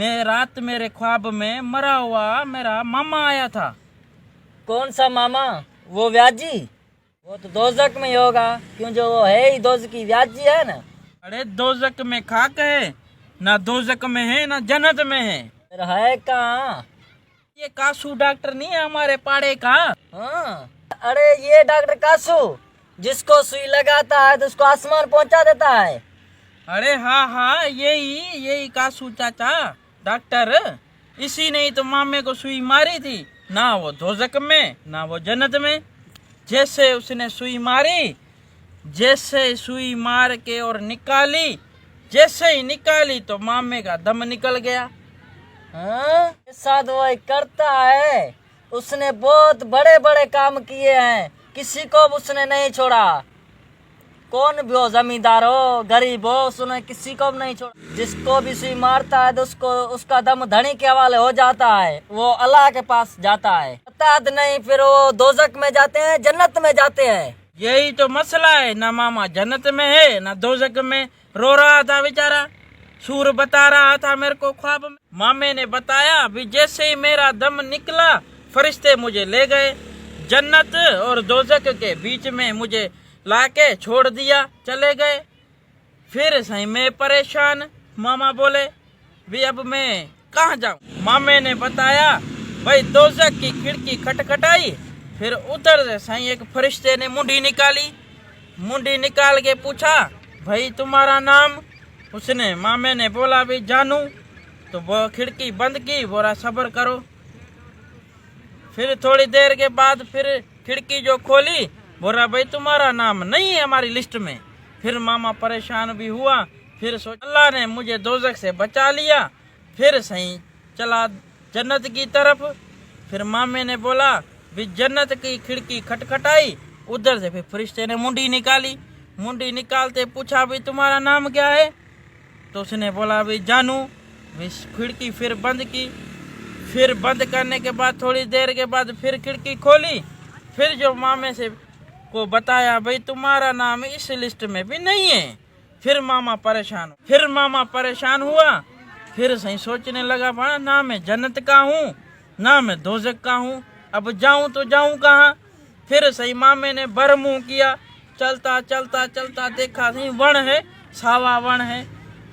मैं रात मेरे ख्वाब में मरा हुआ मेरा मामा आया था। कौन सा मामा? वो व्याजी? वो तो दोजक में ही होगा, क्यों जो वो है ही दोजक की व्याजी है ना। अरे दोजक में खाक है ना, दोजक में है ना जन्नत में है। फिर है कहाँ? ये कासू डॉक्टर नहीं है हमारे पाड़े का? हाँ, अरे ये डॉक्टर कासू, जिसको सुई लगाता है तो उसको आसमान पहुंचा देता है। अरे हाँ हाँ, यही कासू चाचा डॉक्टर। इसी ने ही तो मामे को सुई मारी थी, ना वो दोजक में ना वो जन्नत में। जैसे उसने सुई मारी, जैसे सुई मार के और निकाली, जैसे ही निकाली तो मामे का दम निकल गया। हाँ, साथ वही करता है। उसने बहुत बड़े बड़े काम किए हैं, किसी को भी उसने नहीं छोड़ा। कौन भी हो, जमींदार हो गरीब हो, उसने किसी को भी नहीं छोड़ा। जिसको भी सुई मारता है तो उसका दम धनी के हवाले हो जाता है, वो अल्लाह के पास जाता है। पता नहीं फिर वो दोजक में जाते हैं जन्नत में जाते हैं। यही तो मसला है, ना मामा जन्नत में है ना दोजक में। रो रहा था बेचारा, सूर बता रहा था मेरे को ख्वाब में। मामे ने बताया भी जैसे ही मेरा दम निकला, फरिश्ते मुझे ले गए जन्नत और दोजक के बीच में, मुझे लाके छोड़ दिया, चले गए। फिर सही मैं परेशान। मामा बोले भी अब मैं कहाँ जाऊं? मामे ने बताया भाई दोजक की खिड़की खटखटाई, फिर उधर से सही एक फरिश्ते ने मुंडी निकाली। मुंडी निकाल के पूछा भाई तुम्हारा नाम? उसने मामे ने बोला भी जानू। तो वो खिड़की बंद की, बोला सब्र करो। फिर थोड़ी देर के बाद फिर खिड़की जो खोली, बोला भाई तुम्हारा नाम नहीं है हमारी लिस्ट में। फिर मामा परेशान भी हुआ, फिर सोच अल्लाह ने मुझे दोजक से बचा लिया। फिर सही चला जन्नत की तरफ। फिर मामे ने बोला भी जन्नत की खिड़की खटखटाई, उधर से फिर फरिश्ते ने मुंडी निकाली। मुंडी निकालते पूछा भी तुम्हारा नाम क्या है? तो उसने बोला भी जानू। खिड़की फिर बंद की। फिर बंद करने के बाद थोड़ी देर के बाद फिर खिड़की खोली, फिर जो मामे से को बताया भाई तुम्हारा नाम इस लिस्ट में भी नहीं है। फिर मामा परेशान हुआ। फिर सही सोचने लगा बड़ा, ना मैं जन्नत का हूँ ना मैं दोजक का हूँ, अब जाऊँ तो जाऊँ कहाँ? फिर सही मामे ने बरमुंह किया। चलता चलता चलता देखा सही वन है, सावा वन है।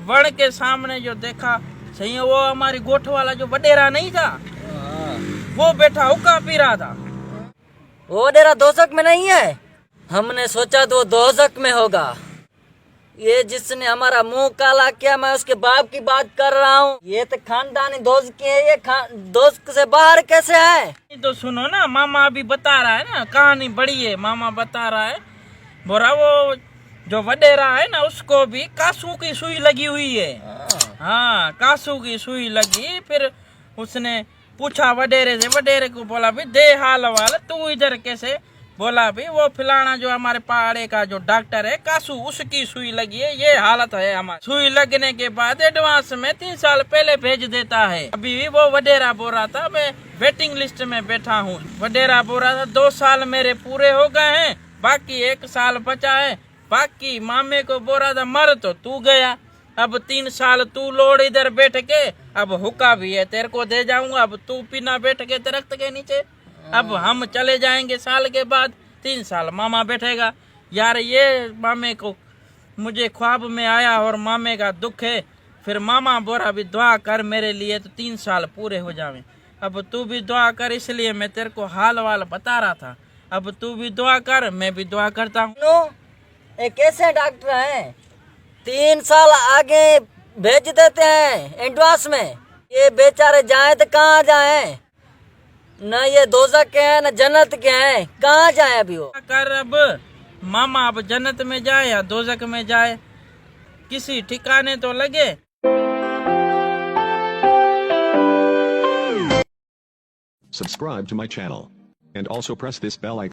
वन के सामने जो देखा सही वो हमारी गोठ वाला जो वडेरा नहीं था, वो बैठा हुक्का पी रहा था। वो वडेरा दोजक में नहीं है? हमने सोचा तो दोजक में होगा। ये जिसने हमारा मुंह काला किया, मैं उसके बाप की बात कर रहा हूँ। ये तो खानदानी दोस्त की है, ये दोस्त से बाहर कैसे है? तो सुनो ना, मामा अभी बता रहा है ना, कहानी बड़ी है। मामा बता रहा है, बोरा वो जो वडेरा है ना, उसको भी कासू की सुई लगी हुई है। हाँ, कासू की सुई लगी। फिर उसने पूछा वडेरे से, वडेरे को बोला भी दे हाल वाल, तू इधर कैसे? बोला भी वो फिलाना जो हमारे पाड़े का जो डॉक्टर है कासू, उसकी सुई लगी है, ये हालत है हमारी। सुई लगने के बाद एडवांस में 3 साल पहले भेज देता है। अभी भी वो वडेरा बोल रहा था मैं वेटिंग लिस्ट में बैठा हूँ। वडेरा बोल रहा था 2 साल मेरे पूरे हो गए हैं, बाकी 1 साल बचा है। बाकी मामे को बोल रहा था मर तो तू गया, अब 3 साल तू लोड़ इधर बैठ के, अब हुक्का भी है तेरे को दे जाऊंगा, अब तू पीना बैठ के दरख्त के नीचे। अब हम चले जाएंगे साल के बाद, 3 साल मामा बैठेगा। यार ये मामे को मुझे ख्वाब में आया और मामे का दुख है। फिर मामा बोरा भी दुआ कर मेरे लिए, तो 3 साल पूरे हो जावे। अब तू भी दुआ कर, इसलिए मैं तेरे को हाल वाल बता रहा था। अब तू भी दुआ कर, मैं भी दुआ करता हूँ। एक कैसे डॉक्टर हैं, 3 साल आगे भेज देते हैं एडवांस में। ये बेचारे जाए तो कहाँ जाए? न ये दोजक के हैं न जन्नत के हैं, कहाँ जाए अभी वो? कर अब मामा, अब जन्नत में जाए या दोजक में जाए, किसी ठिकाने तो लगे। Subscribe to my channel and also press this bell icon.